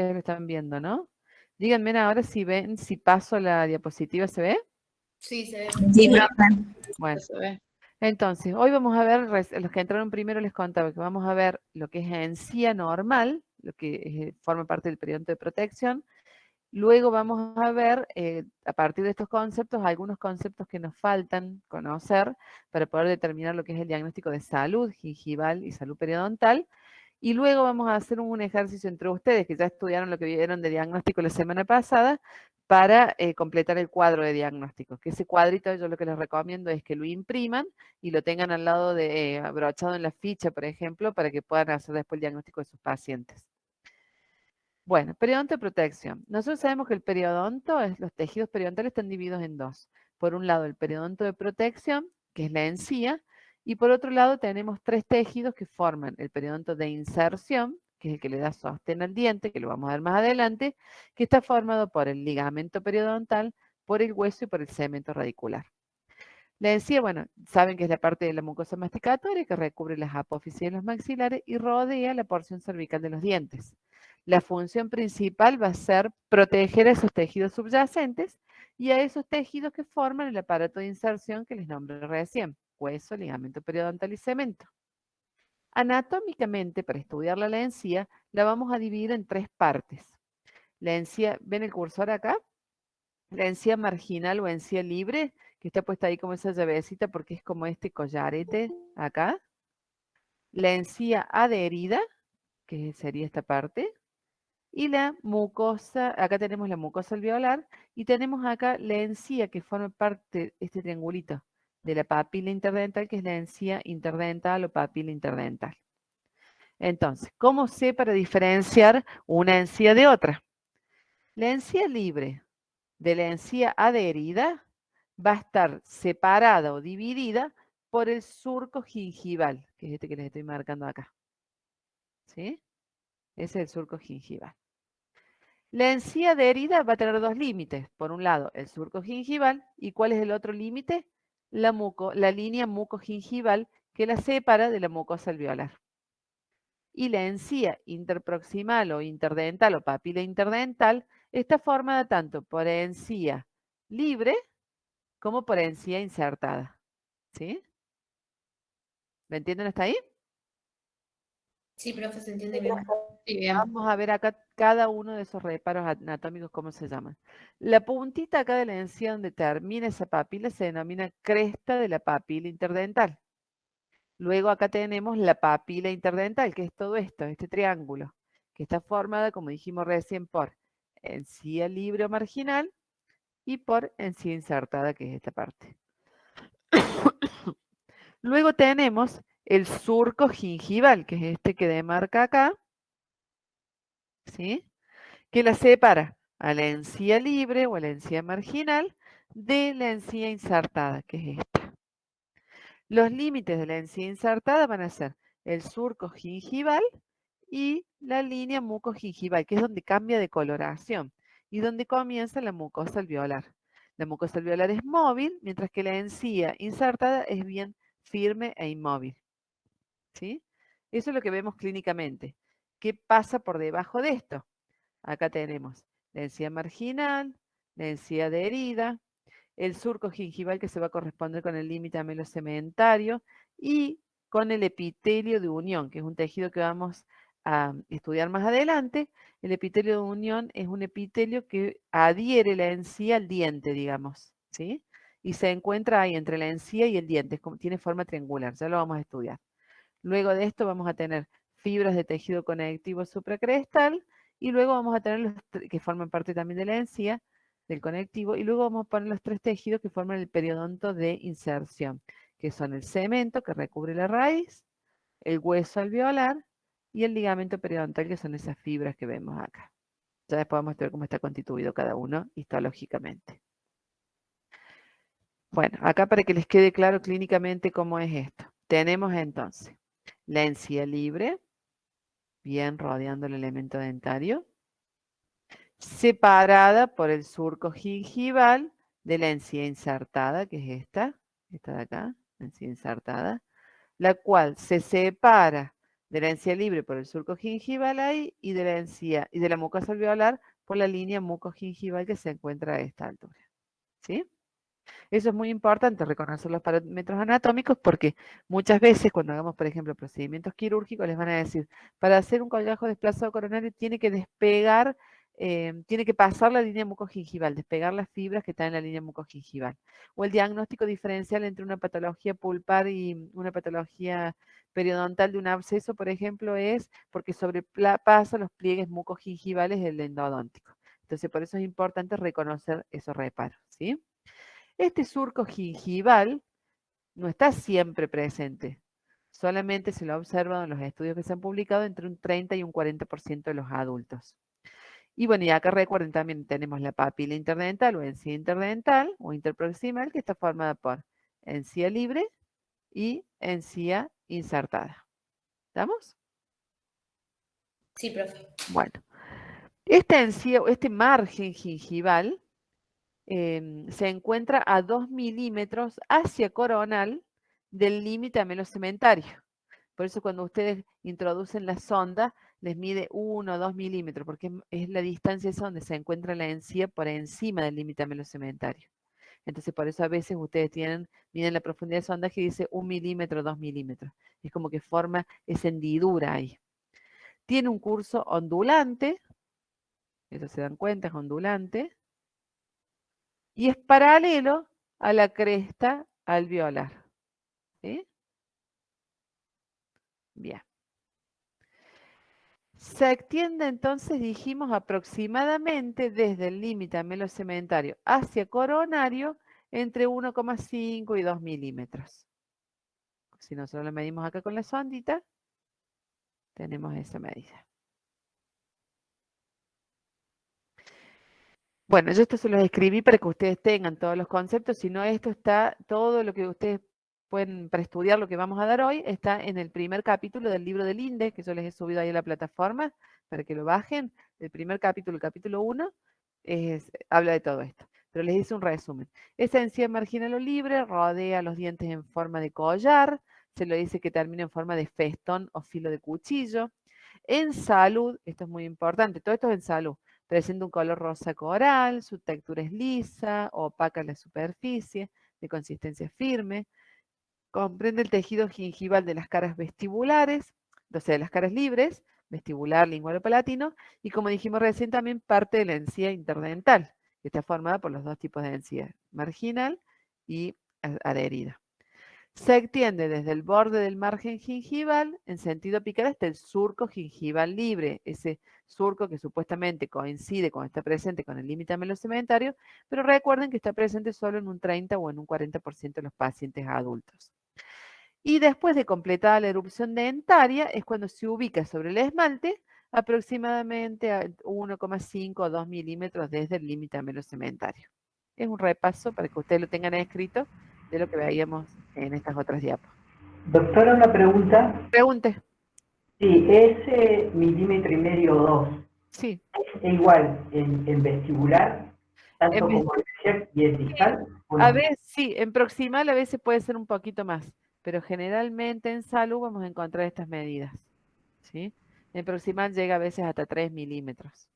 lo están viendo, ¿no? Díganme ahora si ven, si paso la diapositiva, ¿se ve? Sí, se ve. Sí, profe. Bueno, Se ve. entonces, hoy vamos a ver, los que entraron primero les contaba que vamos a ver lo que es encía normal, lo que forma parte del periodonto de protección. Luego vamos a ver, a partir de estos conceptos, algunos conceptos que nos faltan conocer para poder determinar lo que es el diagnóstico de salud gingival y salud periodontal. Y luego vamos a hacer un ejercicio entre ustedes que ya estudiaron lo que vieron de diagnóstico la semana pasada para completar el cuadro de diagnóstico. Que ese cuadrito yo lo que les recomiendo es que lo impriman y lo tengan al lado de abrochado en la ficha, por ejemplo, para que puedan hacer después el diagnóstico de sus pacientes. Bueno, periodonto de protección. Nosotros sabemos que el periodonto, los tejidos periodontales están divididos en dos. Por un lado, el periodonto de protección, que es la encía, y por otro lado tenemos tres tejidos que forman el periodonto de inserción, que es el que le da sostén al diente, que lo vamos a ver más adelante, que está formado por el ligamento periodontal, por el hueso y por el cemento radicular. La encía, bueno, saben que es la parte de la mucosa masticatoria que recubre las apófisis de los maxilares y rodea la porción cervical de los dientes. La función principal va a ser proteger a esos tejidos subyacentes y a esos tejidos que forman el aparato de inserción que les nombré recién, hueso, ligamento periodontal y cemento. Anatómicamente, para estudiar la encía, la vamos a dividir en tres partes. La encía, ¿ven el cursor acá? La encía marginal o encía libre, que está puesta ahí como esa llavecita porque es como este collarete acá. La encía adherida, que sería esta parte. Y la mucosa, acá tenemos la mucosa alveolar y tenemos acá la encía que forma parte, este triangulito, de la papila interdental, que es la encía interdental o papila interdental. Entonces, ¿cómo sé para diferenciar una encía de otra? La encía libre de la encía adherida va a estar separada o dividida por el surco gingival, que es este que les estoy marcando acá. ¿Sí? Ese es el surco gingival. La encía adherida va a tener dos límites. Por un lado, el surco gingival. ¿Y cuál es el otro límite? La línea mucogingival que la separa de la mucosa alveolar. Y la encía interproximal o interdental o papila interdental está formada tanto por encía libre como por encía insertada. ¿Sí? ¿Me entienden hasta ahí? Sí, profe, se entiende bien. Sí, bien. Vamos a ver acá cada uno de esos reparos anatómicos, cómo se llaman. La puntita acá de la encía donde termina esa papila se denomina cresta de la papila interdental. Luego acá tenemos la papila interdental, que es todo esto, este triángulo, que está formada, como dijimos recién, por encía libre o marginal y por encía insertada, que es esta parte. Luego tenemos el surco gingival, que es este que demarca acá, ¿sí? Que la separa a la encía libre o a la encía marginal de la encía insertada, que es esta. Los límites de la encía insertada van a ser el surco gingival y la línea mucogingival, que es donde cambia de coloración y donde comienza la mucosa alveolar. La mucosa alveolar es móvil, mientras que la encía insertada es bien firme e inmóvil. ¿Sí? Eso es lo que vemos clínicamente. ¿Qué pasa por debajo de esto? Acá tenemos la encía marginal, la encía adherida, el surco gingival que se va a corresponder con el límite amelocementario y con el epitelio de unión, que es un tejido que vamos a estudiar más adelante. El epitelio de unión es un epitelio que adhiere la encía al diente, digamos, ¿sí? Y se encuentra ahí entre la encía y el diente, tiene forma triangular, ya lo vamos a estudiar. Luego de esto vamos a tener fibras de tejido conectivo supracrestal y luego vamos a tener los que forman parte también de la encía, del conectivo, y luego vamos a poner los tres tejidos que forman el periodonto de inserción, que son el cemento que recubre la raíz, el hueso alveolar y el ligamento periodontal, que son esas fibras que vemos acá. Ya después vamos a ver cómo está constituido cada uno histológicamente. Bueno, acá para que les quede claro clínicamente cómo es esto. Tenemos entonces la encía libre, bien rodeando el elemento dentario, separada por el surco gingival de la encía insertada, que es esta de acá, la encía insertada, la cual se separa de la encía libre por el surco gingival ahí y de la encía y de la mucosa alveolar por la línea mucogingival que se encuentra a esta altura. ¿Sí? Eso es muy importante, reconocer los parámetros anatómicos, porque muchas veces cuando hagamos, por ejemplo, procedimientos quirúrgicos, les van a decir, para hacer un colgajo desplazado coronario tiene que despegar, tiene que pasar la línea mucogingival, despegar las fibras que están en la línea mucogingival. O el diagnóstico diferencial entre una patología pulpar y una patología periodontal de un absceso, por ejemplo, es porque sobrepasa los pliegues mucogingivales del endodóntico. Entonces, por eso es importante reconocer esos reparos, ¿sí? Este surco gingival no está siempre presente, solamente se lo ha observado en los estudios que se han publicado entre un 30 y un 40% de los adultos. Y bueno, y acá recuerden también tenemos la papila interdental o encía interdental o interproximal, que está formada por encía libre y encía insertada. ¿Estamos? Sí, profe. Bueno, esta encía, este margen gingival se encuentra a 2 milímetros hacia coronal del límite amelocementario. Por eso cuando ustedes introducen la sonda, les mide 1 o 2 milímetros, porque es la distancia esa donde se encuentra la encía por encima del límite amelocementario. Entonces, por eso a veces ustedes miden la profundidad de sonda que dice 1 milímetro, 2 milímetros. Es como que forma esa hendidura ahí. Tiene un curso ondulante, eso se dan cuenta, es ondulante, y es paralelo a la cresta alveolar. ¿Sí? Bien. Se extiende entonces, dijimos, aproximadamente desde el límite amelocementario hacia coronario entre 1,5 y 2 milímetros. Si nosotros lo medimos acá con la sondita, tenemos esa medida. Bueno, yo esto se los escribí para que ustedes tengan todos los conceptos, si no esto está, todo lo que ustedes pueden, para estudiar lo que vamos a dar hoy, está en el primer capítulo del libro del INDE, que yo les he subido ahí a la plataforma, para que lo bajen. El primer capítulo, el capítulo 1, habla de todo esto. Pero les hice un resumen. Esa encía marginal o libre rodea los dientes en forma de collar, se lo dice que termina en forma de festón o filo de cuchillo. En salud, esto es muy importante, todo esto es en salud. Presenta un color rosa coral, su textura es lisa, opaca en la superficie, de consistencia firme. Comprende el tejido gingival de las caras vestibulares, o sea, de las caras libres, vestibular, lingual o palatino, y como dijimos recién, también parte de la encía interdental, que está formada por los dos tipos de encía, marginal y adherida. Se extiende desde el borde del margen gingival en sentido apical hasta el surco gingival libre, ese surco que supuestamente coincide cuando está presente con el límite amelocementario, pero recuerden que está presente solo en un 30 o en un 40% de los pacientes adultos. Y después de completada la erupción dentaria es cuando se ubica sobre el esmalte aproximadamente a 1,5 o 2 milímetros desde el límite amelocementario. Es un repaso para que ustedes lo tengan escrito de lo que veíamos en estas otras diapos. Doctora, una pregunta. Pregunte. Sí, ese milímetro y medio o 2, Sí. ¿es igual en vestibular, tanto En como y en distal? ¿O A no? veces, sí, en proximal a veces puede ser un poquito más, pero generalmente en salud vamos a encontrar estas medidas. ¿Sí? En proximal llega a veces hasta 3 milímetros.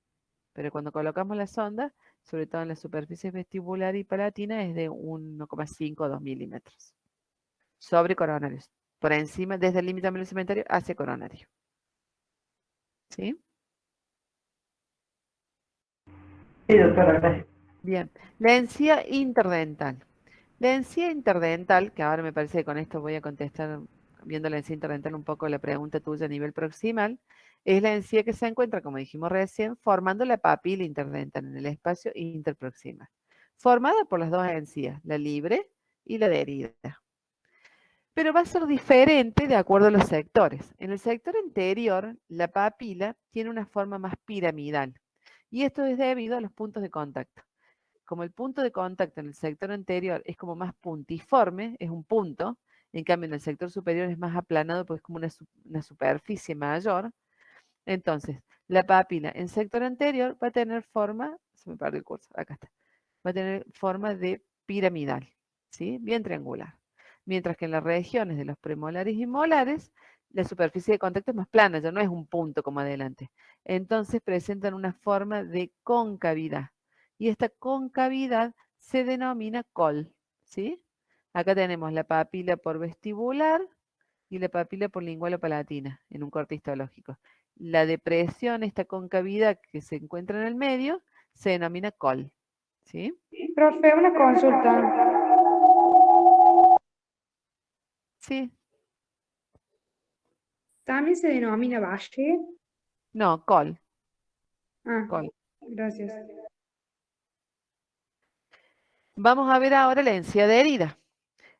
Pero cuando colocamos la sonda, sobre todo en las superficies vestibular y palatina, es de 1,5 o 2 milímetros. Sobre coronarios. Por encima, desde el límite amelocementario hacia coronario. ¿Sí? Sí, doctora, gracias. Bien. La encía interdental. La encía interdental, que ahora me parece que con esto voy a contestar, viendo la encía interdental un poco la pregunta tuya a nivel proximal, es la encía que se encuentra, como dijimos recién, formando la papila interdental en el espacio interproximal, formada por las dos encías, la libre y la adherida. Pero va a ser diferente de acuerdo a los sectores. En el sector anterior, la papila tiene una forma más piramidal, y esto es debido a los puntos de contacto. Como el punto de contacto en el sector anterior es como más puntiforme, es un punto, en cambio en el sector superior es más aplanado porque es como una superficie mayor, entonces la papila en sector anterior va a tener forma, se me perdió el curso, acá está, va a tener forma de piramidal, ¿sí? Bien triangular. Mientras que en las regiones de los premolares y molares la superficie de contacto es más plana, ya no es un punto como adelante. Entonces presentan una forma de concavidad. Y esta concavidad se denomina col, ¿sí? Acá tenemos la papila por vestibular y la papila por lingual o palatina en un corte histológico. La depresión, esta concavidad que se encuentra en el medio, se denomina col, ¿sí? Profe, una consulta. Sí, ¿También se denomina valle? no, col, Ah, col. gracias. Vamos a ver ahora la encía de herida.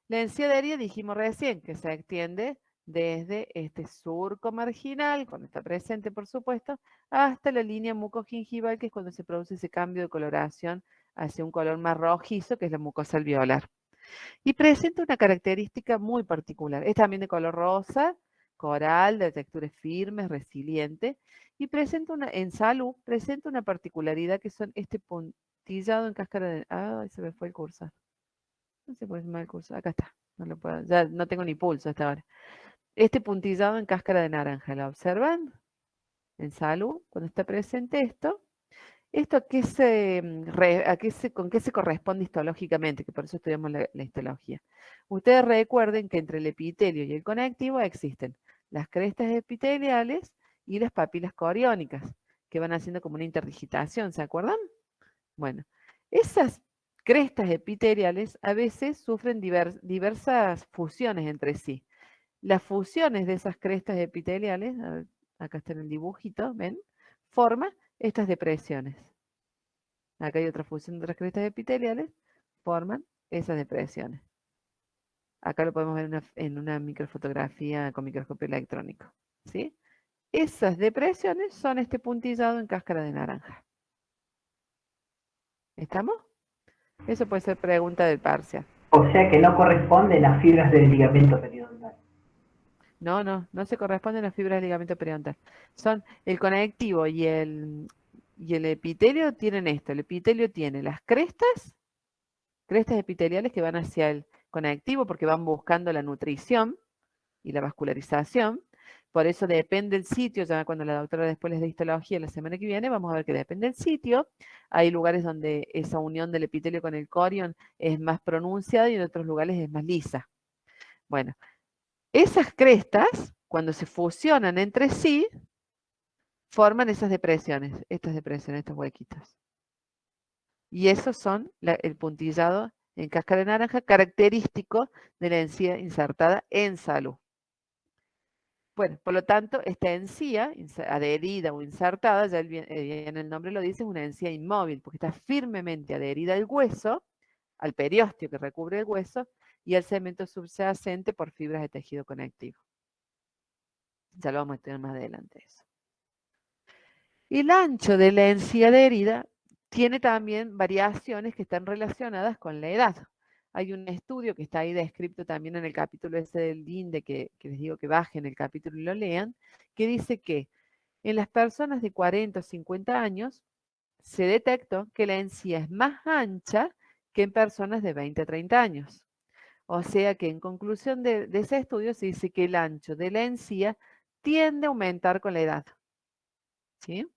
La encía de herida dijimos recién que se extiende desde este surco marginal, cuando está presente por supuesto, hasta la línea mucogingival, que es cuando se produce ese cambio de coloración hacia un color más rojizo, que es la mucosa alveolar. Y presenta una característica muy particular. Es también de color rosa, coral, de texturas firmes, resiliente, y presenta en salud, presenta una particularidad que son este puntillado en cáscara de... Ay, se me fue el cursor. No sé por qué se me va el cursor. Acá está. No lo puedo, ya no tengo ni pulso hasta ahora. Este puntillado en cáscara de naranja, ¿lo observan? En salud, cuando está presente esto. ¿Esto con qué se corresponde histológicamente? Que por eso estudiamos la histología. Ustedes recuerden que entre el epitelio y el conectivo existen las crestas epiteliales y las papilas coriónicas, que van haciendo como una interdigitación, ¿se acuerdan? Bueno, esas crestas epiteliales a veces sufren diversas fusiones entre sí. Las fusiones de esas crestas epiteliales, acá está en el dibujito, ¿ven? Forman estas depresiones. Acá hay otra fusión de otras crestas epiteliales, forman esas depresiones. Acá lo podemos ver en una microfotografía con microscopio electrónico, ¿sí? Esas depresiones son este puntillado en cáscara de naranja. ¿Estamos? Eso puede ser pregunta del parcial. O sea que no corresponden las fibras del ligamento periodontal. No se corresponden las fibras del ligamento periodontal. Son el conectivo y el epitelio tienen esto. El epitelio tiene las crestas epiteliales que van hacia el conectivo porque van buscando la nutrición y la vascularización. Por eso depende del sitio, ya cuando la doctora después les dé histología la semana que viene, vamos a ver que depende del sitio. Hay lugares donde esa unión del epitelio con el corion es más pronunciada y en otros lugares es más lisa. Bueno, esas crestas, cuando se fusionan entre sí, forman esas depresiones, estas depresiones, estos huequitos. Y esos son el puntillado en cáscara de naranja, característico de la encía insertada en salud. Bueno, por lo tanto, esta encía adherida o insertada, ya en el nombre lo dice, es una encía inmóvil, porque está firmemente adherida al hueso, al periósteo que recubre el hueso, y al cemento subyacente por fibras de tejido conectivo. Ya lo vamos a tener más adelante eso. El ancho de la encía adherida tiene también variaciones que están relacionadas con la edad. Hay un estudio que está ahí descrito también en el capítulo ese del DINDE, que les digo que bajen el capítulo y lo lean, que dice que en las personas de 40 o 50 años se detectó que la encía es más ancha que en personas de 20 a 30 años. O sea que en conclusión de ese estudio se dice que el ancho de la encía tiende a aumentar con la edad. ¿Sí?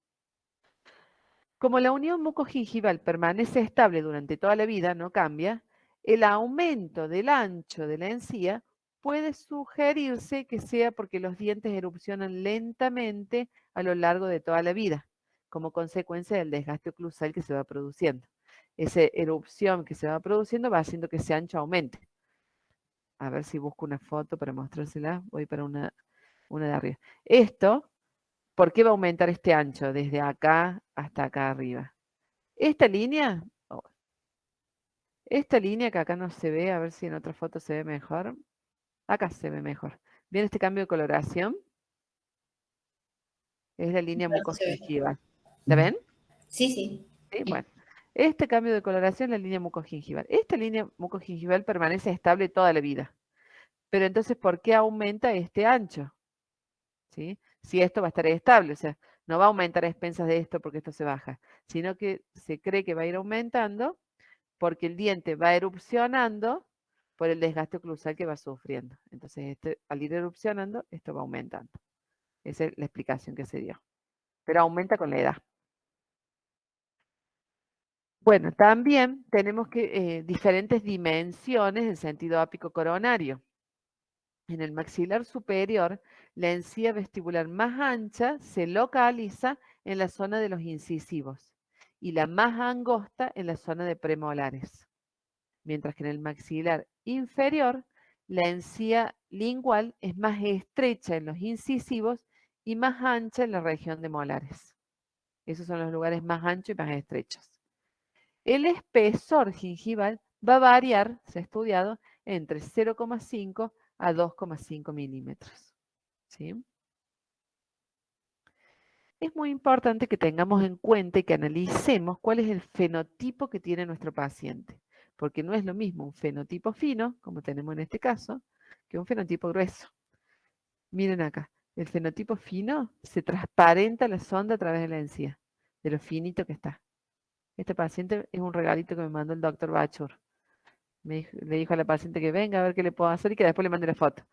Como la unión mucogingival permanece estable durante toda la vida, no cambia, el aumento del ancho de la encía puede sugerirse que sea porque los dientes erupcionan lentamente a lo largo de toda la vida, como consecuencia del desgaste oclusal que se va produciendo. Esa erupción que se va produciendo va haciendo que ese ancho aumente. A ver si busco una foto para mostrársela. Voy para una de arriba. Esto, ¿por qué va a aumentar este ancho desde acá hasta acá arriba? Esta línea que acá no se ve, a ver si en otra foto se ve mejor. Acá se ve mejor. ¿Viene este cambio de coloración? Es la línea mucogingival. ¿La ven? Sí, sí. Sí, bueno. Este cambio de coloración es la línea mucogingival. Esta línea mucogingival permanece estable toda la vida. Pero entonces, ¿por qué aumenta este ancho? ¿Sí? Si esto va a estar estable, o sea, no va a aumentar a expensas de esto porque esto se baja, sino que se cree que va a ir aumentando porque el diente va erupcionando por el desgaste oclusal que va sufriendo. Entonces, al ir erupcionando, esto va aumentando. Esa es la explicación que se dio. Pero aumenta con la edad. Bueno, también tenemos diferentes dimensiones del sentido ápico coronario. En el maxilar superior, la encía vestibular más ancha se localiza en la zona de los incisivos y la más angosta en la zona de premolares. Mientras que en el maxilar inferior, la encía lingual es más estrecha en los incisivos y más ancha en la región de molares. Esos son los lugares más anchos y más estrechos. El espesor gingival va a variar, se ha estudiado, entre 0,5 a 2,5 milímetros. ¿Sí? Es muy importante que tengamos en cuenta y que analicemos cuál es el fenotipo que tiene nuestro paciente, porque no es lo mismo un fenotipo fino, como tenemos en este caso, que un fenotipo grueso. Miren acá, el fenotipo fino se transparenta la sonda a través de la encía, de lo finito que está. Este paciente es un regalito que me mandó el doctor Bachur. Le dijo a la paciente que venga a ver qué le puedo hacer y que después le mande la foto.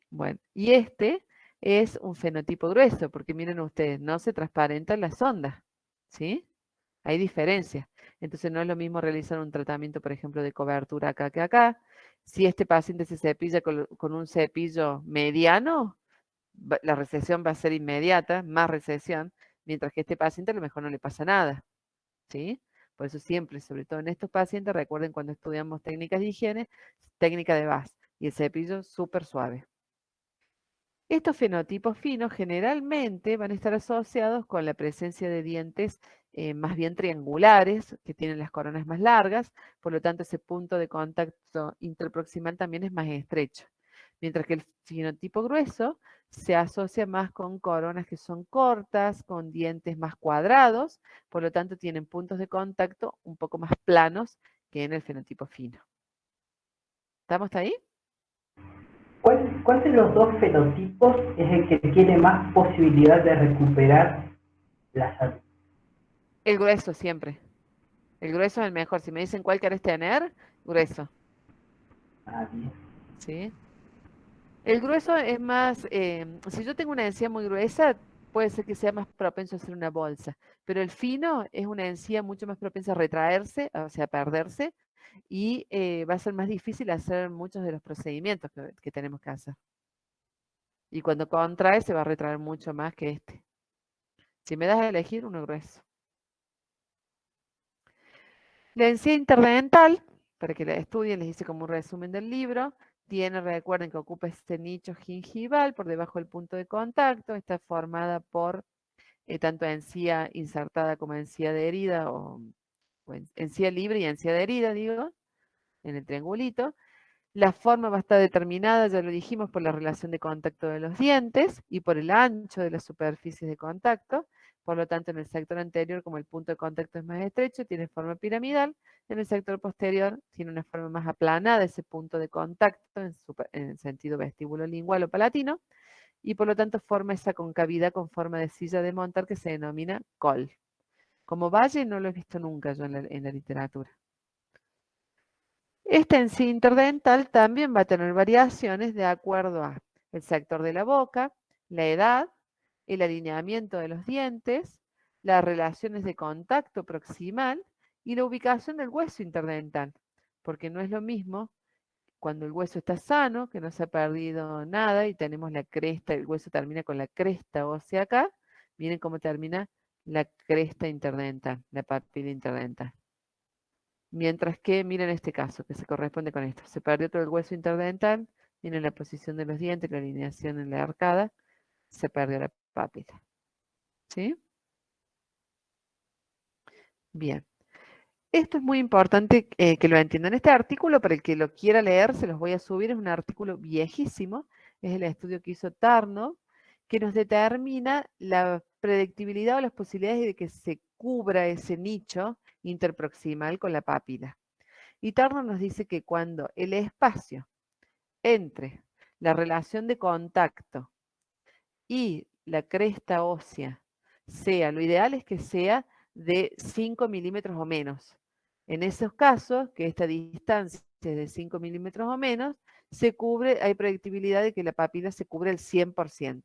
Bueno, y este es un fenotipo grueso, porque miren ustedes, no se transparentan las ondas, ¿sí? Hay diferencias. Entonces no es lo mismo realizar un tratamiento, por ejemplo, de cobertura acá que acá. Si este paciente se cepilla con un cepillo mediano, la recesión va a ser inmediata, más recesión, mientras que a este paciente a lo mejor no le pasa nada, ¿sí? Por eso siempre, sobre todo en estos pacientes, recuerden cuando estudiamos técnicas de higiene, técnica de VAS y el cepillo súper suave. Estos fenotipos finos generalmente van a estar asociados con la presencia de dientes más bien triangulares, que tienen las coronas más largas, por lo tanto ese punto de contacto interproximal también es más estrecho. Mientras que el fenotipo grueso se asocia más con coronas que son cortas, con dientes más cuadrados, por lo tanto tienen puntos de contacto un poco más planos que en el fenotipo fino. ¿Estamos hasta ahí? ¿Cuál de los dos fenotipos es el que tiene más posibilidad de recuperar la salud? El grueso siempre. El grueso es el mejor. Si me dicen cuál querés tener, grueso. Ah, bien. ¿Sí? El grueso es más, si yo tengo una encía muy gruesa, puede ser que sea más propenso a hacer una bolsa, pero el fino es una encía mucho más propensa a retraerse, o sea, a perderse, y va a ser más difícil hacer muchos de los procedimientos que tenemos que hacer. Y cuando contrae, se va a retraer mucho más que este. Si me das a elegir, uno grueso. La encía interdental, para que la estudien, les hice como un resumen del libro. Recuerden que ocupa este nicho gingival por debajo del punto de contacto. Está formada por tanto encía insertada como encía adherida, o encía libre y encía adherida, digo, en el triangulito. La forma va a estar determinada, ya lo dijimos, por la relación de contacto de los dientes y por el ancho de las superficies de contacto. Por lo tanto, en el sector anterior, como el punto de contacto es más estrecho, tiene forma piramidal. En el sector posterior tiene una forma más aplanada, ese punto de contacto en el sentido vestíbulo lingual o palatino. Y por lo tanto forma esa concavidad con forma de silla de montar que se denomina col. Como valle no lo he visto nunca yo en la literatura. Esta encía interdental también va a tener variaciones de acuerdo a el sector de la boca, la edad, el alineamiento de los dientes, las relaciones de contacto proximal y la ubicación del hueso interdental, porque no es lo mismo cuando el hueso está sano, que no se ha perdido nada y tenemos la cresta, el hueso termina con la cresta ósea acá, miren cómo termina la cresta interdental, la papila interdental. Mientras que, miren este caso, que se corresponde con esto. Se perdió todo el hueso interdental, miren la posición de los dientes, la alineación en la arcada, se perdió la papila. ¿Sí? Bien. Esto es muy importante que lo entiendan. Este artículo, para el que lo quiera leer, se los voy a subir, es un artículo viejísimo, es el estudio que hizo Tarnow, que nos determina la predictibilidad o las posibilidades de que se cubra ese nicho interproximal con la papila. Y Tarnow nos dice que cuando el espacio entre la relación de contacto y la cresta ósea sea, lo ideal es que sea de 5 milímetros o menos. En esos casos, que esta distancia es de 5 milímetros o menos, se cubre, hay predictibilidad de que la papila se cubre el 100%.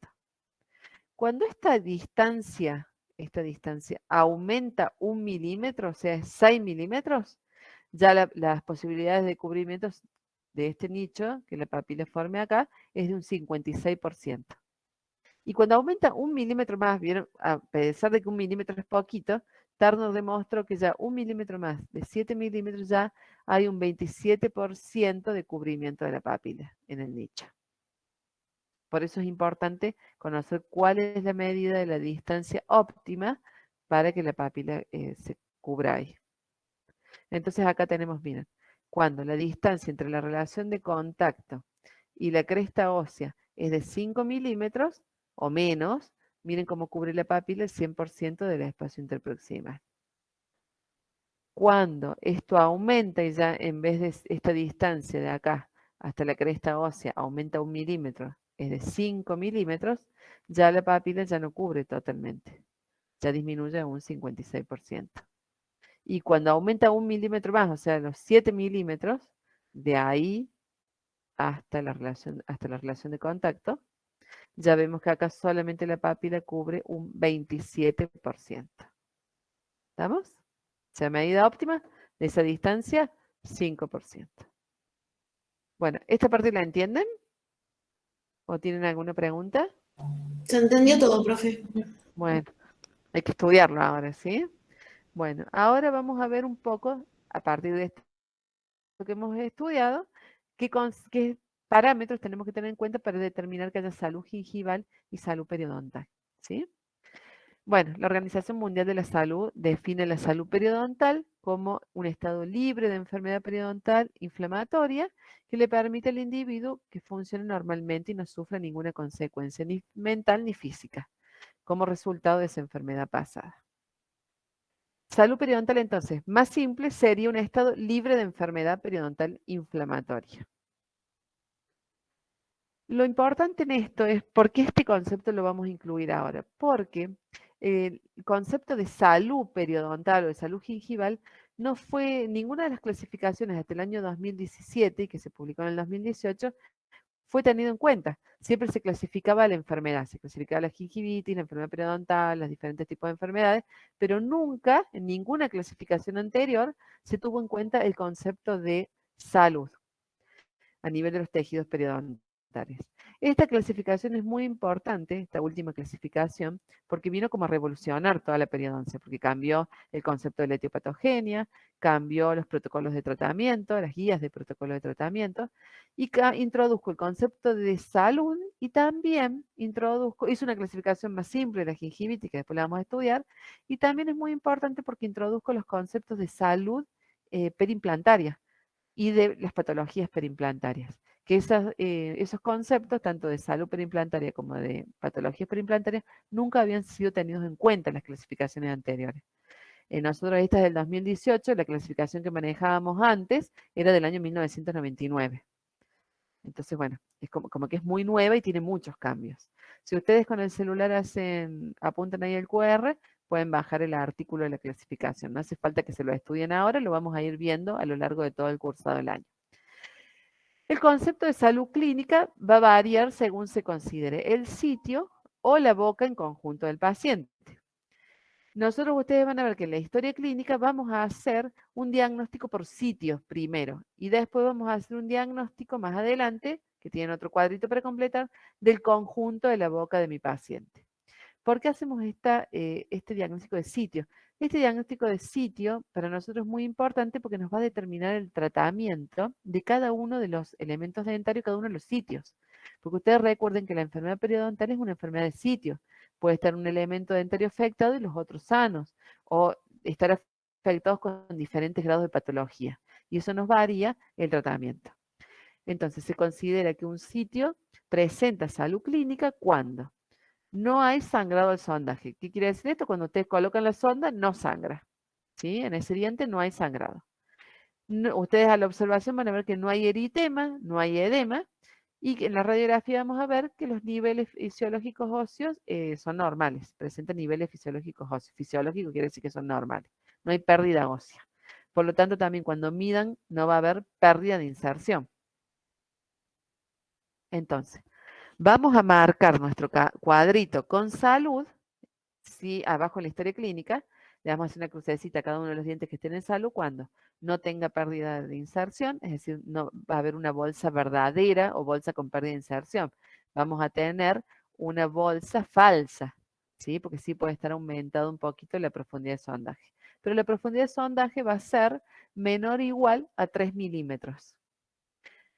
Cuando esta distancia aumenta 1 milímetro, o sea, 6 milímetros, ya las posibilidades de cubrimiento de este nicho, que la papila forme acá, es de un 56%. Y cuando aumenta 1 milímetro más, ¿vieron? A pesar de que 1 milímetro es poquito, Turner demostró que ya 1 milímetro más, de 7 milímetros, ya hay un 27% de cubrimiento de la papila en el nicho. Por eso es importante conocer cuál es la medida de la distancia óptima para que la papila se cubra ahí. Entonces acá tenemos, miren, cuando la distancia entre la relación de contacto y la cresta ósea es de 5 milímetros o menos, miren cómo cubre la papila el 100% del espacio interproximal. Cuando esto aumenta y ya en vez de esta distancia de acá hasta la cresta ósea aumenta 1 milímetro, es de 5 milímetros, ya la papila ya no cubre totalmente, ya disminuye a un 56%. Y cuando aumenta 1 milímetro más, o sea, los 7 milímetros, de ahí hasta la relación de contacto, ya vemos que acá solamente la papila cubre un 27%. ¿Estamos? O sea, medida óptima de esa distancia, 5%. Bueno, ¿esta parte la entienden? ¿O tienen alguna pregunta? Se entendió todo, profe. Bueno, hay que estudiarlo ahora, ¿sí? Bueno, ahora vamos a ver un poco, a partir de esto que hemos estudiado, qué parámetros tenemos que tener en cuenta para determinar que haya salud gingival y salud periodontal, ¿sí? Bueno, la Organización Mundial de la Salud define la salud periodontal como un estado libre de enfermedad periodontal inflamatoria que le permite al individuo que funcione normalmente y no sufra ninguna consecuencia ni mental ni física como resultado de esa enfermedad pasada. Salud periodontal, entonces, más simple, sería un estado libre de enfermedad periodontal inflamatoria. Lo importante en esto es por qué este concepto lo vamos a incluir ahora. Porque el concepto de salud periodontal o de salud gingival no fue ninguna de las clasificaciones hasta el año 2017 y que se publicó en el 2018 fue tenido en cuenta. Siempre se clasificaba la enfermedad, se clasificaba la gingivitis, la enfermedad periodontal, los diferentes tipos de enfermedades, pero nunca, en ninguna clasificación anterior, se tuvo en cuenta el concepto de salud a nivel de los tejidos periodontales. Esta clasificación es muy importante, esta última clasificación, porque vino como a revolucionar toda la periodoncia, porque cambió el concepto de la etiopatogenia, cambió los protocolos de tratamiento, las guías de protocolo de tratamiento, y introdujo el concepto de salud y también hizo una clasificación más simple de la gingivitis, que después la vamos a estudiar, y también es muy importante porque introdujo los conceptos de salud perimplantaria y de las patologías periimplantarias. Que esos conceptos, tanto de salud periimplantaria como de patologías periimplantarias, nunca habían sido tenidos en cuenta en las clasificaciones anteriores. Nosotros esta es del 2018, la clasificación que manejábamos antes era del año 1999. Entonces, bueno, es como que es muy nueva y tiene muchos cambios. Si ustedes con el celular apuntan ahí el QR, pueden bajar el artículo de la clasificación. No hace falta que se lo estudien ahora, lo vamos a ir viendo a lo largo de todo el cursado del año. El concepto de salud clínica va a variar según se considere el sitio o la boca en conjunto del paciente. Nosotros, ustedes van a ver que en la historia clínica vamos a hacer un diagnóstico por sitios primero y después vamos a hacer un diagnóstico más adelante, que tiene otro cuadrito para completar, del conjunto de la boca de mi paciente. ¿Por qué hacemos este diagnóstico de sitio? Este diagnóstico de sitio para nosotros es muy importante porque nos va a determinar el tratamiento de cada uno de los elementos dentarios, cada uno de los sitios. Porque ustedes recuerden que la enfermedad periodontal es una enfermedad de sitio. Puede estar un elemento dentario afectado y los otros sanos, o estar afectados con diferentes grados de patología. Y eso nos varía el tratamiento. Entonces, se considera que un sitio presenta salud clínica cuando no hay sangrado al sondaje. ¿Qué quiere decir esto? Cuando ustedes colocan la sonda, no sangra. ¿Sí? En ese diente no hay sangrado. Ustedes a la observación van a ver que no hay eritema, no hay edema, y que en la radiografía vamos a ver que los niveles fisiológicos óseos son normales, presentan niveles fisiológicos óseos. Fisiológico quiere decir que son normales. No hay pérdida ósea. Por lo tanto, también cuando midan no va a haber pérdida de inserción. Entonces, vamos a marcar nuestro cuadrito con salud, si abajo en la historia clínica, le vamos a hacer una crucecita a cada uno de los dientes que estén en salud cuando no tenga pérdida de inserción, es decir, no va a haber una bolsa verdadera o bolsa con pérdida de inserción. Vamos a tener una bolsa falsa, ¿sí? Porque sí puede estar aumentado un poquito la profundidad de sondaje. Pero la profundidad de sondaje va a ser menor o igual a 3 milímetros.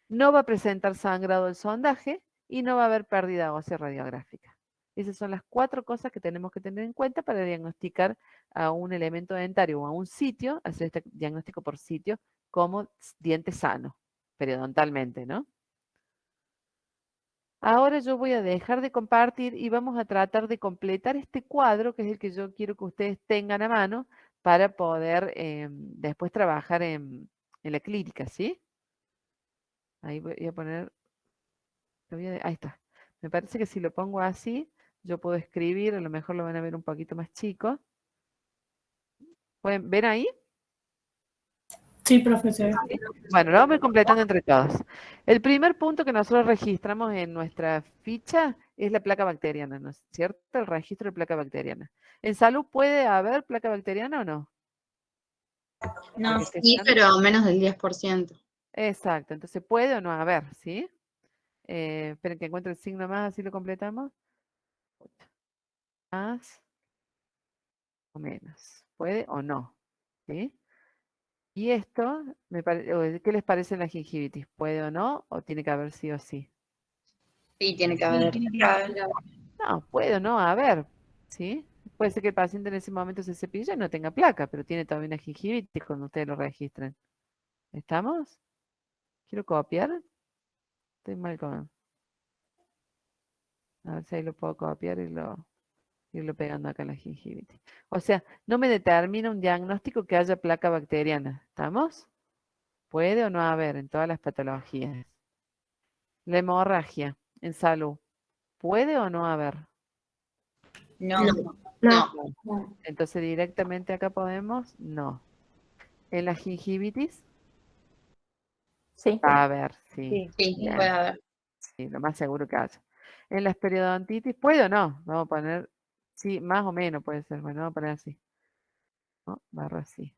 No va a presentar sangrado el sondaje y no va a haber pérdida ósea radiográfica. Esas son las 4 cosas que tenemos que tener en cuenta para diagnosticar a un elemento dentario o a un sitio, hacer este diagnóstico por sitio como diente sano, periodontalmente, ¿no? Ahora yo voy a dejar de compartir y vamos a tratar de completar este cuadro, que es el que yo quiero que ustedes tengan a mano para poder después trabajar en la clínica, ¿sí? Ahí voy a poner, ahí está. Me parece que si lo pongo así, yo puedo escribir, a lo mejor lo van a ver un poquito más chico. ¿Pueden ver ahí? Sí, profesor. ¿Sí? Bueno, lo vamos a ir completando entre todos. El primer punto que nosotros registramos en nuestra ficha es la placa bacteriana, ¿no es cierto? El registro de placa bacteriana. ¿En salud puede haber placa bacteriana o no? No, Porque Sí, están- pero menos del 10%. Exacto, entonces puede o no haber, ¿sí? Esperen que encuentre el signo más, así lo completamos. Más o menos. ¿Puede o no? ¿Sí? Y esto, ¿qué les parece en la gingivitis? ¿Puede o no? ¿O tiene que haber sí o sí? Sí, tiene que haber. No, puede o no haber, ¿sí? Puede ser que el paciente en ese momento se cepilla y no tenga placa, pero tiene todavía una gingivitis cuando ustedes lo registren. ¿Estamos? ¿Quiero copiar? Estoy mal con... A ver si ahí lo puedo copiar y irlo pegando acá en la gingivitis. O sea, no me determina un diagnóstico que haya placa bacteriana. ¿Estamos? ¿Puede o no haber en todas las patologías? La hemorragia en salud. ¿Puede o no haber? No, No. no. Entonces directamente acá podemos, no. En la gingivitis, Sí. va a haber, sí. Sí, Bien, puede haber. sí, lo más seguro que haya. En las periodontitis, ¿puede o no? Vamos a poner, sí, más o menos puede ser. Bueno, vamos a poner así. ¿No? Barra así.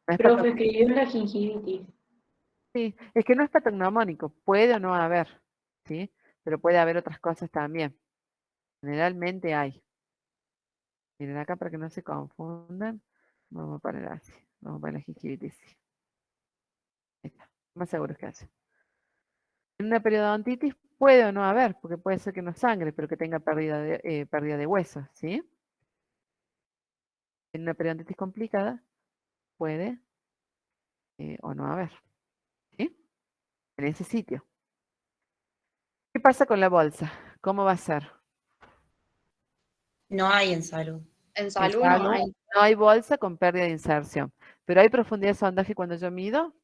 No es Profe, escribió en la gingivitis. sí, es que no es patognomónico, puede o no haber, ¿sí? Pero puede haber otras cosas también. Generalmente hay. Miren acá para que no se confundan. Vamos a poner así. Vamos a poner la gingivitis. Sí. Ahí está. Más seguro que haya. En una periodontitis puede o no haber, porque puede ser que no sangre, pero que tenga pérdida de hueso, ¿sí? En una periodontitis complicada puede o no haber, ¿sí? En ese sitio. ¿Qué pasa con la bolsa? ¿Cómo va a ser? No hay en salud. En En salud salud no hay. no hay bolsa con pérdida de inserción, pero hay profundidad de sondaje cuando yo mido.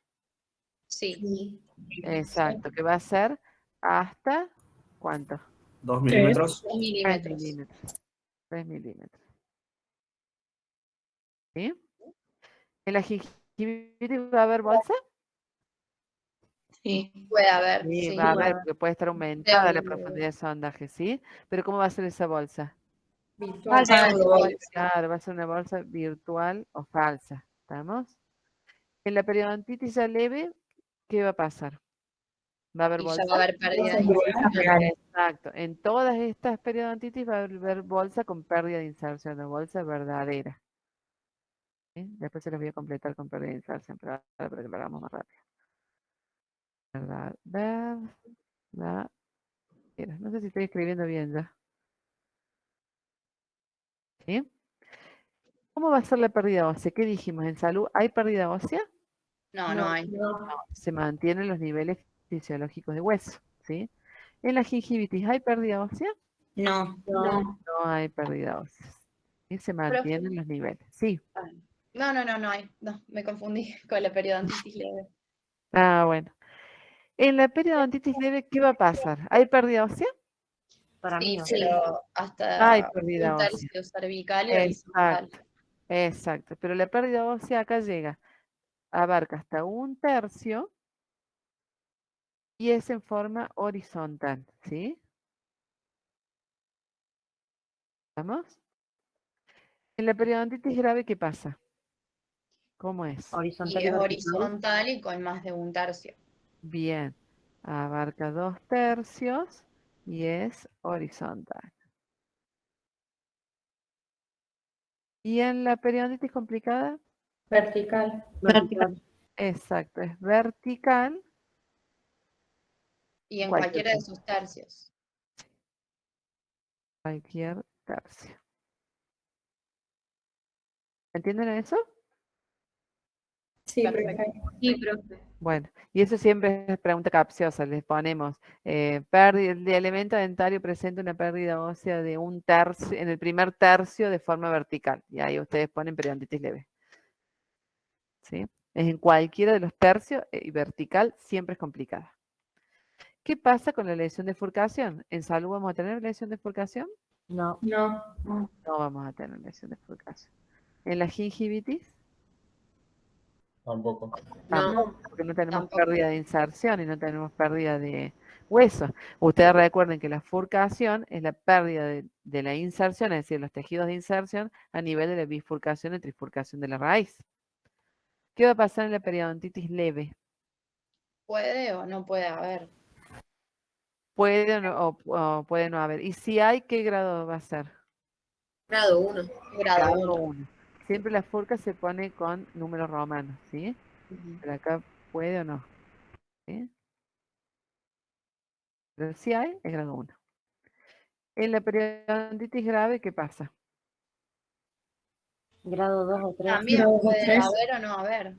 Sí. Sí. Exacto, que va a ser hasta, ¿cuánto? 2 milímetros. 3 3 milímetros. milímetros. 3 milímetros. ¿Sí? ¿En la gingivitis va a haber bolsa? Sí. Puede haber, Sí, sí. va a haber, porque puede estar aumentada la profundidad de sondaje, ¿sí? Pero ¿cómo va a ser esa bolsa? Falsa o igual. Claro, va a ser una bolsa virtual o falsa, ¿estamos? En la periodontitis ya leve, ¿qué va a pasar? ¿Va a haber Y ya bolsa? va a haber pérdida de inserción. Exacto. En todas estas periodontitis va a haber bolsa con pérdida de inserción, o bolsa verdadera. ¿Sí? Después se los voy a completar con pérdida de inserción, pero ahora para que lo hagamos más rápido. Verdadera. No sé si estoy escribiendo bien ya. ¿Sí? ¿Cómo va a ser la pérdida ósea? ¿Qué dijimos? ¿En salud hay pérdida ósea? No, no hay. Se mantienen los niveles fisiológicos de hueso, ¿sí? En la gingivitis, ¿hay pérdida ósea? No. No hay pérdida ósea. Y se mantienen los niveles. Sí. No hay. No, me confundí con la periodontitis leve. Ah, bueno. En la periodontitis leve, ¿qué va a pasar? ¿Hay pérdida ósea? Para mí Sí, no. pero Hay hasta pérdida un ósea. tercio cervical y horizontal. Exacto. Exacto, pero la pérdida ósea acá llega, abarca hasta 1/3 y es en forma horizontal, ¿sí? ¿Vamos? En la periodontitis grave, ¿qué pasa? ¿Cómo es? Horizontal Y y es vertical. horizontal y con más de 1/3. Bien, abarca 2/3 y es horizontal. ¿Y en la periodontitis complicada? Vertical. Exacto, es vertical. Y en Cualquier cualquiera de sus tercios. Cualquier tercio. ¿Entienden eso? Sí, Perfecto. perfecto. Sí, profe. Bueno, y eso siempre es pregunta capciosa. Les ponemos pérdida de elemento dentario presenta una pérdida ósea de 1/3 en el primer tercio de forma vertical. Y ahí ustedes ponen periodontitis leve. ¿Sí? Es en cualquiera de los tercios y vertical siempre es complicada. ¿Qué pasa con la lesión de furcación? ¿En salud vamos a tener lesión de furcación? No. No. No vamos a tener lesión de furcación. ¿En la gingivitis? Tampoco. Tampoco, porque no tenemos Tampoco. pérdida de inserción y no tenemos pérdida de hueso. Ustedes recuerden que la furcación es la pérdida de la inserción, es decir, los tejidos de inserción a nivel de la bifurcación y trifurcación de la raíz. ¿Qué va a pasar en la periodontitis leve? ¿Puede o no puede haber? Puede o puede no haber. Y si hay, ¿qué grado va a ser? Grado 1. Grado Grado 1. 1. Siempre la furca se pone con números romanos, ¿sí? Pero acá puede o no. ¿Sí? Pero si hay, es grado 1. En la periodontitis grave, ¿qué pasa? Grado 2 o 3. También Grado puede 3. haber o no haber.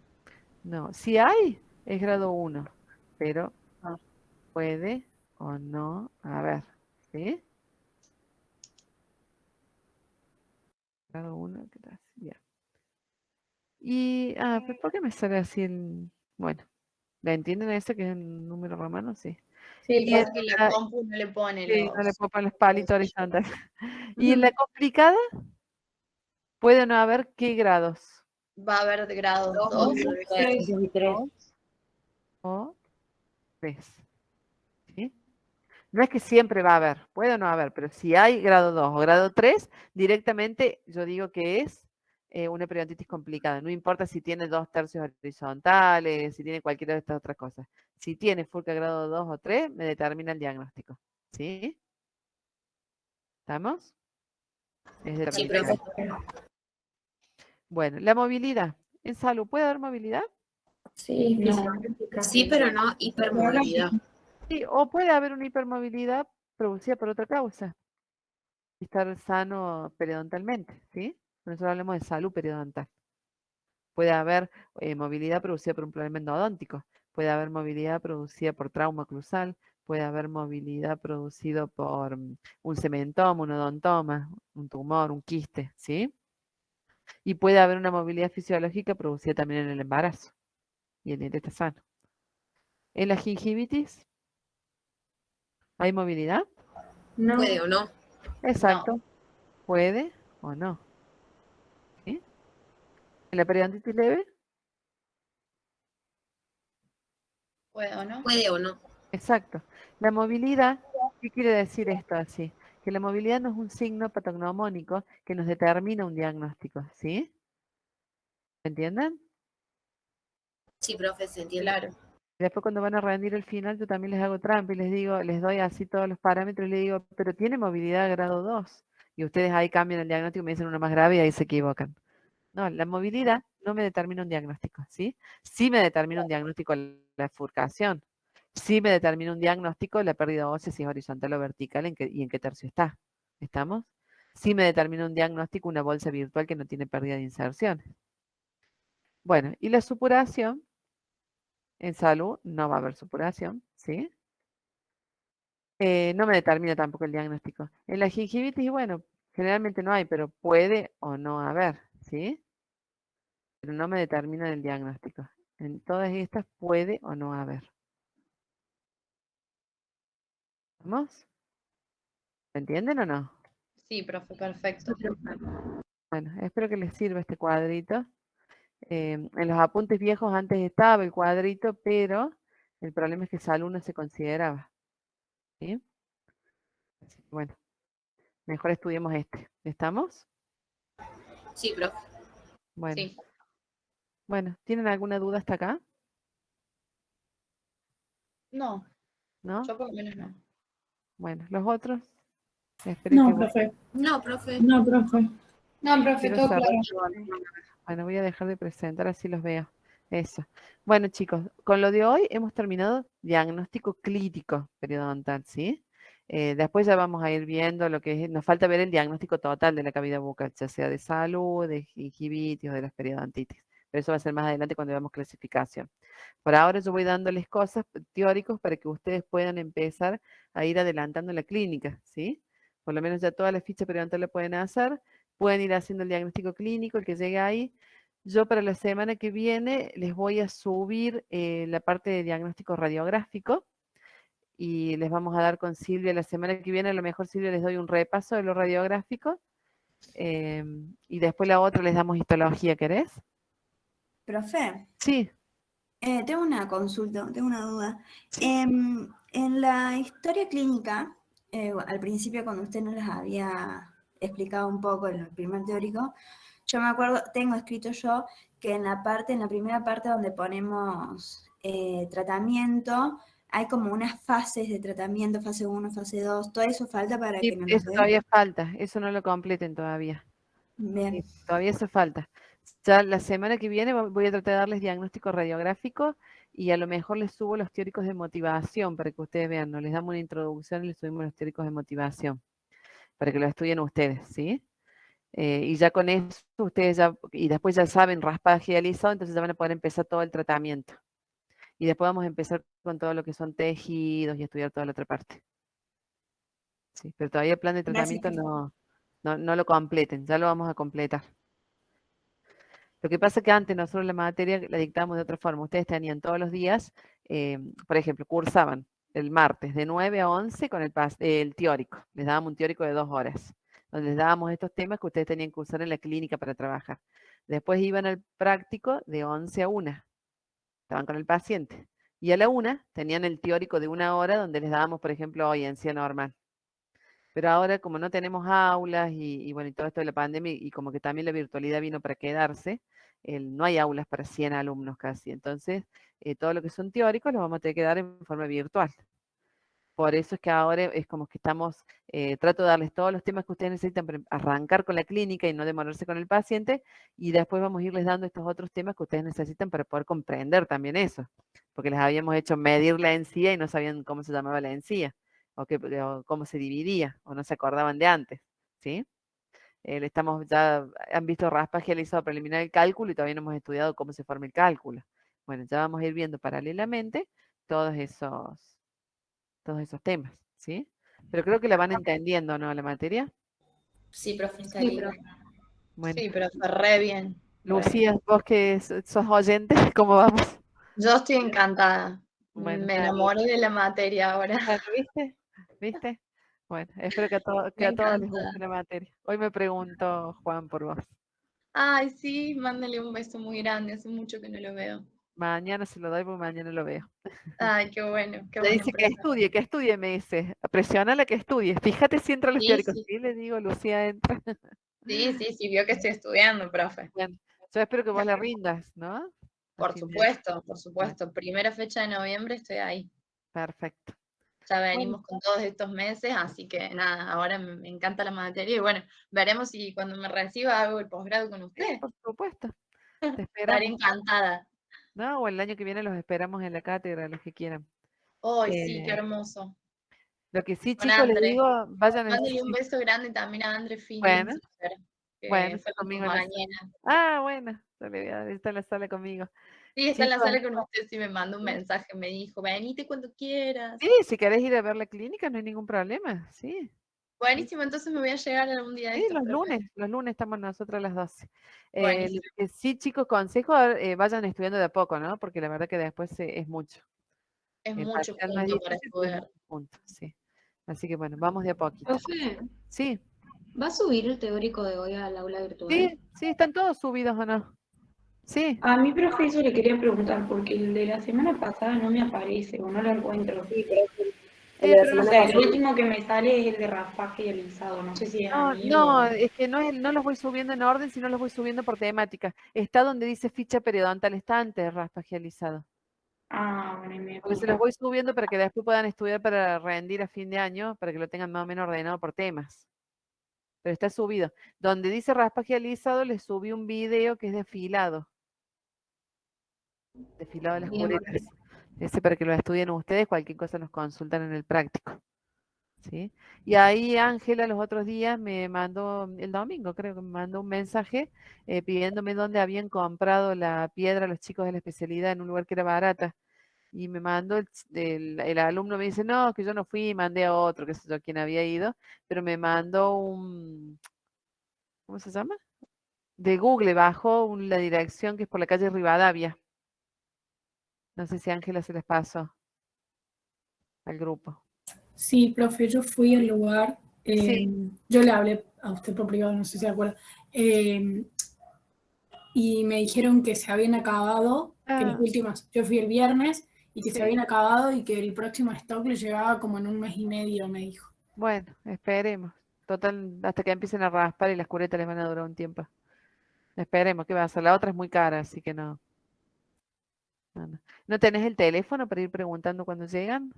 No, si hay, es grado 1, pero Ah. puede o no haber, ¿sí? Grado 1, ¿qué tal? Bien. Y, ¿pero por qué me sale así el...? Bueno, ¿la entienden eso que es un número romano? Sí. Sí, Y en Porque la la, compu no le pone sí, no le los... puedo poner los palitos horizontales. Y en la complicada, puede o no haber qué grados. Va a haber de grados 2 2 2 y 3. O 3. ¿Sí? No es que siempre va a haber, puede o no haber, pero si hay grado 2 o grado 3, directamente yo digo que es una periodontitis complicada. No importa si tiene 2/3 horizontales, si tiene cualquiera de estas otras cosas. Si tiene furca grado 2 o 3, me determina el diagnóstico. ¿Sí? ¿Estamos? Es de Sí, complicada. profe. Bueno, la movilidad. ¿En salud puede haber movilidad? Sí, sí, pero no hipermovilidad. Sí, o puede haber una hipermovilidad producida por otra causa. Estar sano periodontalmente, ¿sí? Nosotros hablamos de salud periodontal. Puede haber movilidad producida por un problema endodóntico, puede haber movilidad producida por trauma oclusal, puede haber movilidad producida por un cementoma, un odontoma, un tumor, un quiste, ¿sí? Y puede haber una movilidad fisiológica producida también en el embarazo y el diente está sano. En la gingivitis, ¿hay movilidad? No. ¿Puede o no? Exacto. Puede o no. ¿Sí? En la periodontitis leve, ¿Puede o no? ¿Puede o no? exacto. La movilidad, ¿qué quiere decir esto así? Que la movilidad no es un signo patognomónico que nos determina un diagnóstico, ¿sí? ¿Entienden? Sí, profe, se entiende. Claro. Después cuando van a rendir el final, yo también les hago trampa y les digo, les doy así todos los parámetros y les digo, pero tiene movilidad grado 2. Y ustedes ahí cambian el diagnóstico y me dicen uno más grave y ahí se equivocan. No, la movilidad no me determina un diagnóstico, ¿sí? Sí me determina un diagnóstico la furcación. Sí me determina un diagnóstico la pérdida ósea, si es horizontal o vertical y en qué tercio está. ¿Estamos? Sí me determina un diagnóstico una bolsa virtual que no tiene pérdida de inserciones. Bueno, y la supuración, en salud no va a haber supuración, ¿sí? No me determina tampoco el diagnóstico. En la gingivitis, bueno, generalmente no hay, pero puede o no haber, ¿sí? Pero no me determinan el diagnóstico. En todas estas puede o no haber. ¿Vamos? ¿Entienden o no? Sí, profe, perfecto. Bueno, espero que les sirva este cuadrito. En los apuntes viejos antes estaba el cuadrito, pero el problema es que salud no se consideraba. ¿Sí? Así que bueno, mejor estudiemos este. ¿Estamos? Sí, profe. Bueno, Sí. bueno, ¿tienen alguna duda hasta acá? No, ¿No? yo por lo menos no. Bueno, los otros. Esperen que No, profe. No, profe. No, profe. No, profe, quiero todo cerrar claro. Bueno, voy a dejar de presentar, así los veo. Eso. Bueno, chicos, con lo de hoy hemos terminado diagnóstico clínico periodontal, ¿sí? Después ya vamos a ir viendo lo que es, nos falta ver el diagnóstico total de la cavidad bucal, ya sea de salud, de gingivitis o de las periodontitis. Pero eso va a ser más adelante cuando veamos clasificación. Por ahora yo voy dándoles cosas teóricos para que ustedes puedan empezar a ir adelantando la clínica, ¿sí? Por lo menos ya toda la ficha periodontal la pueden hacer, pueden ir haciendo el diagnóstico clínico, el que llegue ahí. Yo para la semana que viene les voy a subir la parte de diagnóstico radiográfico y les vamos a dar con Silvia la semana que viene. A lo mejor Silvia les doy un repaso de lo radiográfico y después la otra les damos histología, ¿querés? Profe, Sí, tengo una consulta, tengo una duda. sí. En la historia clínica, al principio cuando usted nos las había explicado un poco en el primer teórico, yo me acuerdo, tengo escrito yo que en la primera parte donde ponemos tratamiento, hay como unas fases de tratamiento, fase 1, fase 2, todo eso falta para Sí, que me lo eso den. todavía falta, eso no lo completen todavía. Bien. Sí, todavía eso falta. Ya la semana que viene voy a tratar de darles diagnóstico radiográfico y a lo mejor les subo los teóricos de motivación para que ustedes vean, ¿no? Les damos una introducción y les subimos los teóricos de motivación para que lo estudien ustedes, ¿sí? Y ya con eso ustedes ya, y después ya saben raspaje y alisado, entonces ya van a poder empezar todo el tratamiento. Y después vamos a empezar con todo lo que son tejidos y estudiar toda la otra parte. Sí, pero todavía el plan de Gracias. tratamiento no lo completen, ya lo vamos a completar. Lo que pasa es que antes nosotros la materia la dictábamos de otra forma. Ustedes tenían todos los días, por ejemplo, cursaban el martes de 9 a 11 con el teórico. Les dábamos un teórico de 2 horas, donde les dábamos estos temas que ustedes tenían que usar en la clínica para trabajar. Después iban al práctico de 11 a 1. Estaban con el paciente. Y a la 1 tenían el teórico de 1 hora donde les dábamos, por ejemplo, hoy en ciencia normal. Pero ahora, como no tenemos aulas y bueno, y todo esto de la pandemia, y como que también la virtualidad vino para quedarse, no hay aulas para 100 alumnos casi. Entonces, todo lo que son teóricos los vamos a tener que dar en forma virtual. Por eso es que ahora es como que estamos, trato de darles todos los temas que ustedes necesitan para arrancar con la clínica y no demorarse con el paciente, y después vamos a irles dando estos otros temas que ustedes necesitan para poder comprender también eso, porque les habíamos hecho medir la encía y no sabían cómo se llamaba la encía, o cómo se dividía, o no se acordaban de antes, ¿sí? Ya han visto raspaje alisado preliminar el cálculo y todavía no hemos estudiado cómo se forma el cálculo. Bueno, ya vamos a ir viendo paralelamente todos esos temas, ¿sí? Pero creo que la van entendiendo, ¿no? La materia. Sí, profe, está Sí, bien. profe. Bueno, Sí, profe, re bien. Lucía, vos que sos oyente, ¿cómo vamos? Yo estoy encantada. Bueno, Me enamoré de la materia ahora. bueno, ¿viste? ¿Viste? Bueno, espero que Me a todos les encanta. guste la materia. Hoy me pregunto, Juan, por vos. Ay, sí, mándale un beso muy grande. Hace mucho que no lo veo. Mañana se lo doy porque mañana lo veo. Ay, qué bueno, qué Le bueno. dice que estudie, me dice. Presiónala que estudie. Fíjate si entra a los Sí, teóricos. sí, Sí, le digo, Lucía entra. sí, vio que estoy estudiando, profe. Bueno, yo espero que vos le rindas, ¿no? A Por fin de año. supuesto, por supuesto. Primera fecha de noviembre estoy ahí. Perfecto. Ya Bueno. venimos con todos estos meses, así que nada, ahora me encanta la materia y bueno, veremos si cuando me reciba hago el posgrado con Sí, usted. por supuesto. Te Estaré esperamos. encantada. ¿No? O el año que viene los esperamos en la cátedra, los que quieran. Ay, sí, qué Eh, hermoso. Lo que sí, Con chicos, les André. digo, vayan a... Mándale un beso grande también a André Bueno, Fingensifer, bueno, que está fue mi conmigo en la sala. compañera. Ah, bueno, está en la sala conmigo. Sí, está en la Chicos, sala con usted, sí me mandó un mensaje, me dijo, venite cuando quieras. sí, si querés ir a ver la clínica, no hay ningún problema, sí. Buenísimo, entonces me voy a llegar algún día de Sí, estos, profe. los lunes estamos nosotros a las 12. Buenísimo. Lo que sí, chicos, consejo, vayan estudiando de a poco, ¿no? Porque la verdad que después es mucho. Es El mucho parcial no es punto para difícil, pero es estudiar. mucho punto, sí. Así que bueno, vamos de a poquito. Profe, Sí, ¿Va a subir el teórico de hoy al aula virtual? Sí, sí, están todos subidos o no. Sí. A mi profe eso le quería preguntar, porque el de la semana pasada no me aparece o no lo encuentro. Sí, pero Sí, pero no O sé. sea, el último que me sale es el de raspaje y alisado, no sé si es No, a mí no, o... es que no los voy subiendo en orden, sino los voy subiendo por temática. Está donde dice ficha periodontal, está antes de raspaje alisado. Ah, bueno, y me Porque se los voy subiendo para que después puedan estudiar para rendir a fin de año, para que lo tengan más o menos ordenado por temas. Pero está subido. Donde dice raspaje alisado, les subí un video que es desfilado. Desfilado de las Bien, curetas. Ese para que lo estudien ustedes, cualquier cosa nos consultan en el práctico. ¿Sí? Y ahí Ángela los otros días me mandó, el domingo creo que me mandó un mensaje pidiéndome dónde habían comprado la piedra los chicos de la especialidad en un lugar que era barata. Y me mandó, el alumno me dice, no, que yo no fui, mandé a otro, que sé yo quién había ido, pero me mandó un, ¿cómo se llama? De Google, bajó la dirección que es por la calle Rivadavia. No sé si Ángela se les pasó al grupo. Sí, profe, yo fui al lugar, Sí. yo le hablé a usted por privado, no sé si se acuerda, y me dijeron que se habían acabado, que las Ah, últimas, yo fui el viernes, y que se sí. habían acabado y que el próximo stock le llegaba como en un mes y medio, me dijo. Bueno, esperemos. Total, hasta que empiecen a raspar y las curetas les van a durar un tiempo. Esperemos, ¿qué va a hacer? La otra es muy cara, así que no. No. ¿No tenés el teléfono para ir preguntando cuando llegan?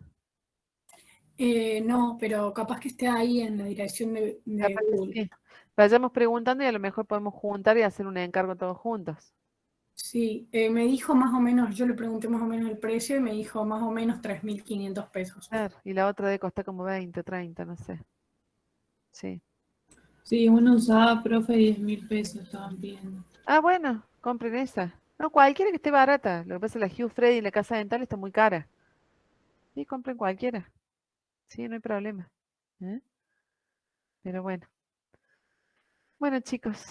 No, pero capaz que esté ahí en la dirección de Capaz que Google. sí. Vayamos preguntando y a lo mejor podemos juntar y hacer un encargo todos juntos. Sí, me dijo más o menos, yo le pregunté más o menos el precio y me dijo más o menos 3.500 pesos. Claro, y la otra debe costar como 20, 30, no sé. Sí. Sí, uno usaba, profe, 10.000 pesos estaban pidiendo. Ah, bueno, compren esa. No, cualquiera que esté barata. Lo que pasa es que la Hugh Freddy y la casa dental está muy cara. Sí, compren cualquiera. Sí, no hay problema. ¿Eh? Pero bueno. Bueno, chicos,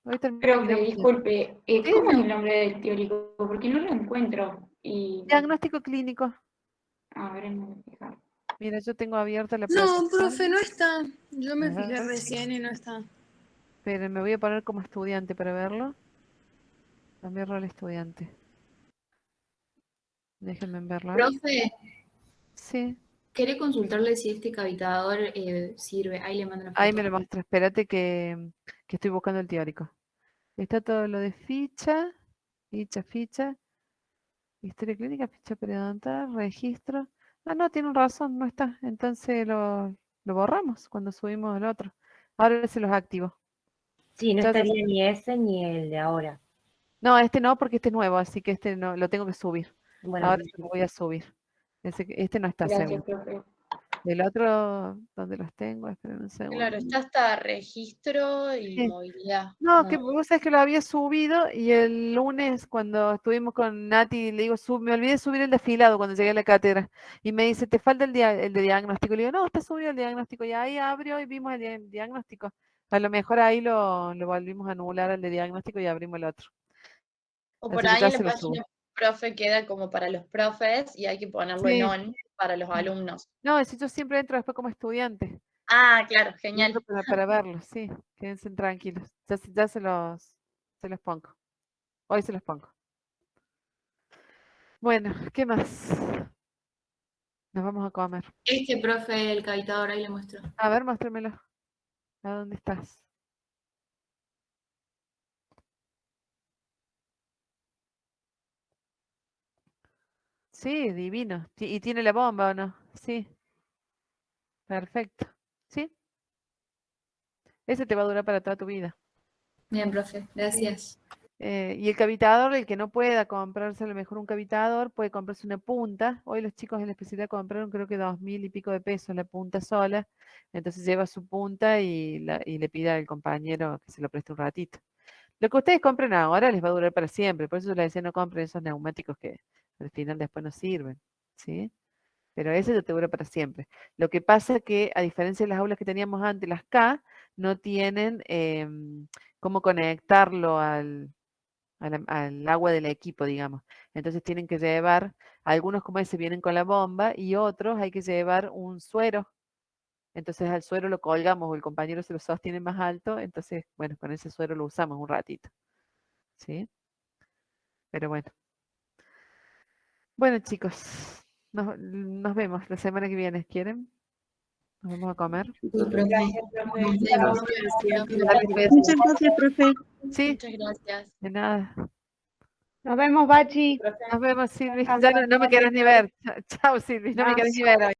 hoy Profe, terminamos. disculpe, Sí, ¿cómo dime. es el nombre del teórico? Porque no lo encuentro. Y, Diagnóstico clínico. a ver, no me fijar. Mira, yo tengo abierta la No, plataforma. profe, no está. Yo me A fijé ver, recién y no está. pero me voy a poner como estudiante para verlo. Cambiar rol estudiante. Déjenme verlo ahí. Profe, Sí, ¿querés consultarle si este cavitador sirve? Ahí le mando una ahí foto. me lo muestra. Espérate que estoy buscando el teórico. Está todo lo de ficha, ficha. Historia clínica, ficha periodontal, registro. Ah, no, tienen razón, no está. Entonces lo borramos cuando subimos el otro. Ahora se los activo. Sí, no Ya se- estaría ni ese ni el de ahora. No, este no, porque este es nuevo, así que este no, lo tengo que subir. Bueno, Ahora se lo voy a subir. Este no está Gracias, seguro. profe. El otro, ¿dónde los tengo? Esperen un segundo. Claro, está hasta registro y Sí. movilidad. No, que vos sabés que lo había subido y el lunes cuando estuvimos con Nati, le digo, me olvidé de subir el desfilado cuando llegué a la cátedra. Y me dice, ¿te falta el de diagnóstico? Le digo, no, está subido el diagnóstico. Y ahí abrió y vimos el diagnóstico. A lo mejor ahí lo volvimos a anular el de diagnóstico y abrimos el otro. O por Así que ahí ya en la se lo subo. página profe queda como para los profes y hay que ponerlo en Sí. on para los alumnos. No, si yo siempre entro después como estudiante. Ah, claro, Entro genial. para verlos, sí. Quédense tranquilos. Ya se los pongo. Hoy se los pongo. Bueno, ¿qué más? Nos vamos a comer. Este profe, el cavitador, ahí le muestro. A ver, muéstramelo. ¿A dónde estás? Sí, divino. ¿Y tiene la bomba o no? Sí, perfecto. ¿Sí? Ese te va a durar para toda tu vida. Bien, profe, gracias. Y el cavitador, el que no pueda comprarse a lo mejor un cavitador, puede comprarse una punta. Hoy los chicos en la especialidad compraron creo que 2.000 y pico de pesos la punta sola. Entonces lleva su punta y le pide al compañero que se lo preste un ratito. Lo que ustedes compren ahora les va a durar para siempre. Por eso yo les decía, no compren esos neumáticos que al final después no sirven. ¿Sí? Pero ese te dura para siempre. Lo que pasa es que, a diferencia de las aulas que teníamos antes, las K, no tienen cómo conectarlo al agua del equipo, digamos. Entonces tienen que llevar, algunos como ese vienen con la bomba y otros hay que llevar un suero entonces al suero lo colgamos o el compañero se lo sostiene más alto, entonces, bueno, con ese suero lo usamos un ratito. ¿Sí? Pero bueno. Bueno, chicos, nos vemos la semana que viene. ¿Quieren? Nos vamos a comer. Profe. Gracias, profe. Nos vemos. Dale, Fer. Muchas gracias, profe. Sí, Muchas gracias. de nada. Nos vemos, Bachi. Nos vemos, Silvi. Ya Descansa. no me querés ni ver. Chao, Silvi. No me No. querés ni ver hoy.